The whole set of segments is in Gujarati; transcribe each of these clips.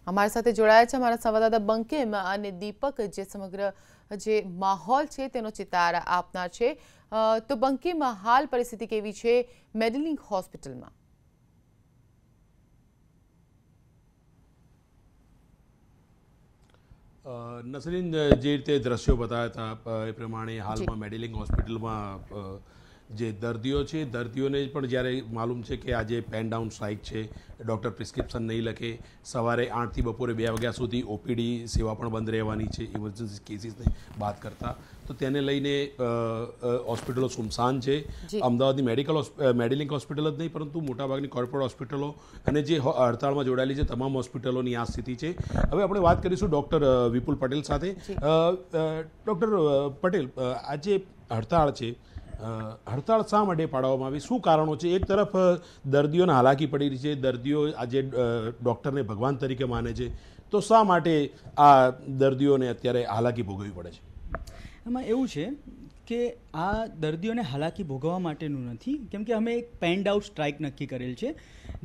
અમારી સાથે જોડાયા છે અમારા સંવાદદાતા બંકિમ અને દીપક, જે સમગ્ર જે માહોલ છે તેનો ચિતાર આપનાર છે। તો બંકિમ, હાલ પરિસ્થિતિ કેવી છે મેડેલિંગ હોસ્પિટલમાં? નસરીન, જે રીતે દ્રશ્યો બતાવ્યા હતા એ પ્રમાણે હાલમાં મેડેલિંગ હોસ્પિટલમાં જે દર્દીઓ છે, દર્દીઓને પણ જ્યારે માલુમ છે કે આજે પેન ડાઉન સ્ટ્રાઇક છે, ડૉક્ટર પ્રિસ્ક્રિપ્શન નહીં લખે, સવારે 8 થી બપોરે 2 વાગ્યા સુધી ઓપીડી સેવા પણ બંધ રહેવાની છે ઇમરજન્સી કેસીસને બાદ કરતાં, તો તેને લઈને હોસ્પિટલો સુમસાન છે। અમદાવાદની મેડેલિંગ હોસ્પિટલ જ નહીં પરંતુ મોટાભાગની કોર્પોરેટ હોસ્પિટલો અને જે હડતાળમાં જોડાયેલી છે તમામ હોસ્પિટલોની આ સ્થિતિ છે। હવે આપણે વાત કરીશું ડૉક્ટર વિપુલ પટેલ સાથે। ડૉક્ટર પટેલ, આજે હડતાળ છે, હડતાળ શા માટે પાડવામાં આવી, શું કારણો છે? એક તરફ દર્દીઓને હાલાકી પડી રહી છે, દર્દીઓ આજે ડૉક્ટરને ભગવાન તરીકે માને છે, તો શા માટે આ દર્દીઓને અત્યારે હાલાકી ભોગવવી પડે છે? એમાં એવું છે કે આ દર્દીઓને હાલાકી ભોગવવા માટેનું નથી, કેમ કે અમે એક પેન્ડ આઉટ સ્ટ્રાઇક નક્કી કરેલ છે,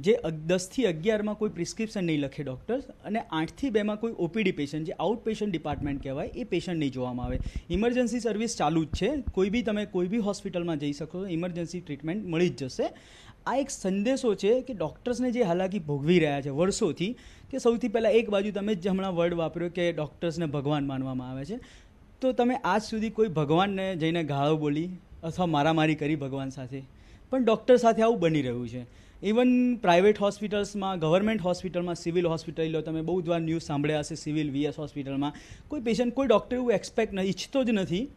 જે 10 થી 11માં કોઈ પ્રિસ્ક્રિપ્શન નહીં લખે ડૉક્ટર્સ, અને 8 થી 2માં કોઈ ઓપીડી પેશન્ટ, જે આઉટ પેશન્ટ ડિપાર્ટમેન્ટ કહેવાય, એ પેશન્ટ નહીં જોવામાં આવે। ઇમરજન્સી સર્વિસ ચાલુ જ છે, તમે કોઈ બી હોસ્પિટલમાં જઈ શકો, ઇમરજન્સી ટ્રીટમેન્ટ મળી જ જશે। આ એક સંદેશો છે કે ડૉક્ટર્સને જે હાલાકી ભોગવી રહ્યા છે વર્ષોથી, કે સૌથી પહેલાં એક બાજુ તમે જ હમણાં વર્ડ વાપર્યો કે ડૉક્ટર્સને ભગવાન માનવામાં આવે છે, તો તમે આજ સુધી કોઈ ભગવાનને જઈને ગાળો બોલી અથવા મારામારી કરી ભગવાન સાથે? પણ ડૉક્ટર સાથે આવું બની રહ્યું છે। ઇવન પ્રાઇવેટ હોસ્પિટલ્સમાં, ગવર્મેન્ટ હોસ્પિટલમાં, સિવિલ હોસ્પિટલ લો, તમે બહુ જ વાર ન્યૂઝ સાંભળ્યા હશે, સિવિલ VS હોસ્પિટલમાં કોઈ પેશન્ટ, કોઈ ડૉક્ટર એવું ઈચ્છતો જ નથી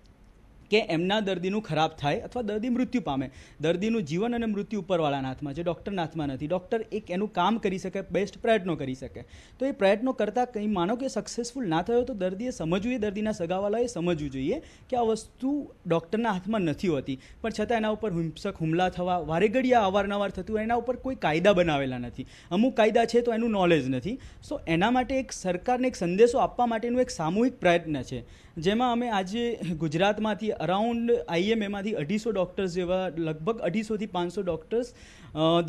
કે એમના દર્દીનું ખરાબ થાય અથવા દર્દી મૃત્યુ પામે। દર્દીનું જીવન અને મૃત્યુ ઉપરવાળાના હાથમાં છે, ડૉક્ટરના હાથમાં નથી। ડૉક્ટર એક એનું કામ કરી શકે, બેસ્ટ પ્રયત્નો કરી શકે, તો એ પ્રયત્નો કરતાં કંઈ માનો કે સક્સેસફુલ ના થયો તો દર્દીએ સમજવું, દર્દીના સગાવાલાએ સમજવું જોઈએ કે આ વસ્તુ ડૉક્ટરના હાથમાં નથી હોતી, પણ છતાં એના ઉપર હિંસક હુમલા થવા વારેઘડીએ અવારનવાર થતું, એના ઉપર કોઈ કાયદા બનાવેલા નથી। અમુક કાયદા છે તો એનું નોલેજ નથી। સો એના માટે એક સરકારને એક સંદેશો આપવા માટેનું એક સામૂહિક પ્રયત્ન છે, જેમાં અમે આજે ગુજરાતમાંથી અરાઉન્ડ IMAમાંથી 250 ડૉક્ટર્સ જેવા, લગભગ 250 થી 500 ડૉક્ટર્સ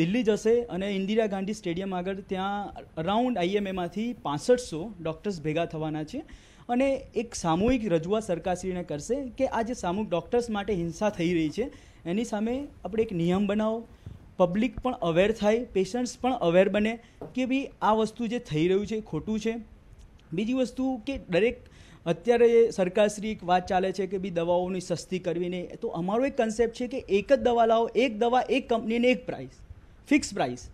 દિલ્હી જશે, અને ઇન્દિરા ગાંધી સ્ટેડિયમ આગળ ત્યાં અરાઉન્ડ IMAમાંથી 6500 ડૉક્ટર્સ ભેગા થવાના છે, અને એક સામૂહિક રજૂઆત સરકારશ્રીને કરશે કે આ જે સામૂહિક ડૉક્ટર્સ માટે હિંસા થઈ રહી છે એની સામે આપણે એક નિયમ બનાવો, પબ્લિક પણ અવેર થાય, પેશન્ટ્સ પણ અવેર બને કે ભાઈ આ વસ્તુ જે થઈ રહ્યું છે એ ખોટું છે। બીજી વસ્તુ કે દરેક અત્યારે સરકારશ્રી એક વાત ચાલે છે કે ભાઈ દવાઓની સસ્તી કરવી નહીં, તો અમારો એક કન્સેપ્ટ છે કે એક જ દવા લાવો, એક દવા, એક કંપનીને એક પ્રાઇસ, ફિક્સ પ્રાઇસ।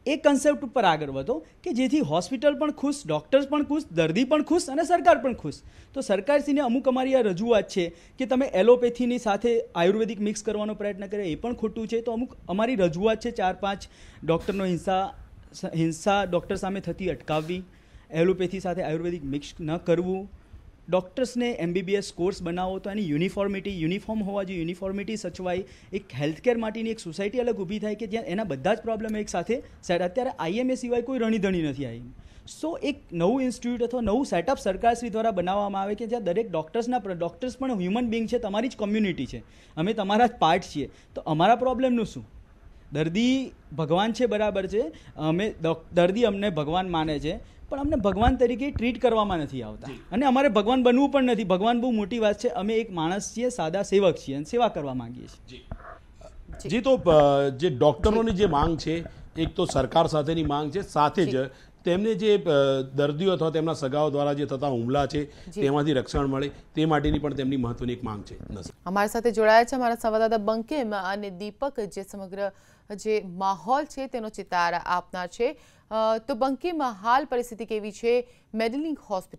એ કન્સેપ્ટ ઉપર આગળ વધો કે જેથી હોસ્પિટલ પણ ખુશ, ડૉક્ટર્સ પણ ખુશ, દર્દી પણ ખુશ અને સરકાર પણ ખુશ। તો સરકારશ્રીને અમુક અમારી આ રજૂઆત છે કે તમે એલોપેથીની સાથે આયુર્વેદિક મિક્સ કરવાનો પ્રયત્ન કરે, એ પણ ખોટું છે। તો અમુક અમારી રજૂઆત છે 4-5 ડૉક્ટરનો હિંસા ડૉક્ટર સામે થતી અટકાવવી, એલોપેથી સાથે આયુર્વેદિક મિક્સ ન કરવું, ડૉક્ટર્સને MBBS કોર્સ બનાવો તો એની યુનિફોર્મ હોવા જોઈએ, યુનિફોર્મિટી સચવાય, એક હેલ્થકેર માટેની એક સોસાયટી અલગ ઊભી થાય કે જ્યાં એના બધા જ પ્રોબ્લેમ એક સાથે સેટ। અત્યારે IMA સિવાય કોઈ રણીધણી નથી આવી, સો એક નવું ઇન્સ્ટિટ્યૂટ અથવા નવું સેટઅપ સરકારશ્રી દ્વારા બનાવવામાં આવે કે જ્યાં દરેક ડૉક્ટર્સ પણ હ્યુમન બિંગ છે, તમારી જ કોમ્યુનિટી છે, અમે તમારા જ પાર્ટ છીએ, તો અમારા પ્રોબ્લેમનું શું? દર્દી ભગવાન છે, બરાબર છે, દર્દી અમને ભગવાન માને છે, પણ અમને ભગવાન તરીકે ટ્રીટ કરવામાં નથી આવતા, અને અમારે ભગવાન બનવું પણ નથી। ભગવાન બહુ મોટી વાત છે, અમે એક માણસ છીએ, સાદા સેવક છીએ, અને સેવા કરવા માંગીએ છીએ। જી, તો જે ડૉક્ટરોની જે માંગ છે, એક તો સરકાર સાથેની માંગ છે, સાથે જ તેમને જે દર્દીઓ અથવા તેમના સગાઓ દ્વારા જે થતા હુમલા છે તેમાંથી રક્ષણ મળે તે માટેની પણ તેમની મહત્વની એક માંગ છે। અમારી સાથે જોડાયા છે અમારા સંવાદદાતા બંકિમ અને દીપક, જે સમગ્ર જે માહોલ છે તેનો ચિતાર આપનાર છે। તો બંકિમ, હાલ પરિસ્થિતિ કેવી છે મેડેલિંગ હોસ્પિટલ?